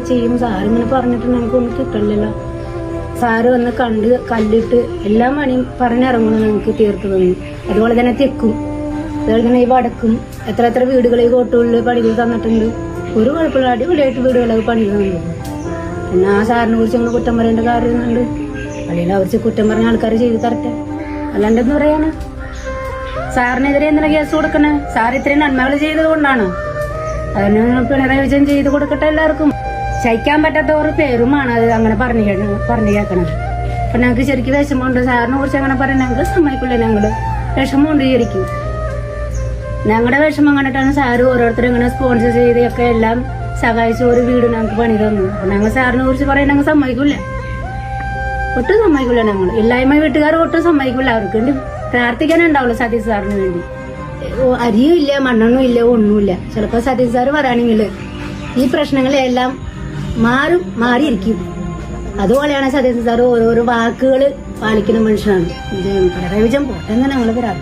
ചെയ്യും. സാറിങ്ങനെ പറഞ്ഞിട്ട് ഞങ്ങൾക്കൊന്നും കിട്ടില്ലല്ലോ. സാറ് വന്ന് കണ്ട് കല്ലിട്ട് എല്ലാ പണിയും പറഞ്ഞിറങ്ങുന്നു, ഞങ്ങൾക്ക് തീർത്ത് തന്നു. അതുപോലെ തന്നെ തെക്കും, അതുപോലെ തന്നെ ഈ വടക്കും എത്ര വീടുകൾ ഈ കോട്ടുകളിൽ പണികൾ തന്നിട്ടുണ്ട്. ഒരു കുഴപ്പമില്ല, അടിപൊളിയായിട്ട് വീടുകളൊക്കെ പണി തന്നു. പിന്നെ ആ സാറിനെ കുറിച്ച് ഞങ്ങൾ കുറ്റം പറയേണ്ട കാര്യമുണ്ട്. അല്ലെങ്കിൽ അവർ കുറ്റം പറഞ്ഞ ആൾക്കാർ ചെയ്ത് തരട്ടെ, അല്ലാണ്ടെന്ന് പറയാണ്. സാറിനെതിരെ എന്തിനാ കേസ് കൊടുക്കണേ? സാർ ഇത്രയും നന്മകൾ ചെയ്തത് കൊണ്ടാണ്. അതിന് പിണറായി വിജയൻ ചെയ്ത് കൊടുക്കട്ടെ എല്ലാവർക്കും. സഹിക്കാൻ പറ്റാത്തവർ പേരുമാണ് അത് അങ്ങനെ പറഞ്ഞു കേൾക്കണത്. അപ്പൊ ഞങ്ങൾക്ക് ശരിക്കും വിഷമമുണ്ട്. സാറിനെ കുറിച്ച് അങ്ങനെ പറയാൻ ഞങ്ങൾ സമ്മതിക്കില്ല. ഞങ്ങള് വിഷമമുണ്ട് ശരിക്കും. ഞങ്ങളുടെ വിഷമം കണ്ടിട്ടാണ് സാറ് ഓരോരുത്തരും ഇങ്ങനെ സ്പോൺസർ ചെയ്തൊക്കെ എല്ലാം സഹായിച്ച ഒരു വീട് ഞങ്ങൾക്ക് പണി തന്നു. അപ്പൊ ഞങ്ങൾ സാറിനെ കുറിച്ച് പറയാൻ ഞങ്ങൾ സമ്മതിക്കില്ല, ഒട്ടും സമ്മതിക്കില്ല. ഞങ്ങൾ ഇല്ലായ്മ വീട്ടുകാർ ഒട്ടും സമ്മതിക്കില്ല. അവർക്ക് വേണ്ടി പ്രാർത്ഥിക്കാനുണ്ടാവുള്ളൂ സതീഷ് സാറിന് വേണ്ടി. അരിയും ഇല്ല, മണ്ണെണ്ണും ഇല്ല, ഒന്നുമില്ല. ചിലപ്പോ സതീഷ് സാറ് പറയുകയാണെങ്കിൽ ഈ പ്രശ്നങ്ങളെല്ലാം മാറിയിരിക്കും. അതുപോലെയാണ് സതീഷ് സാറ് ഓരോരോ വാക്കുകൾ പാലിക്കുന്ന മനുഷ്യനാണ്. പിണറായി വിജയൻ പോട്ടെന്ന് ഞങ്ങൾ പറയാറ്.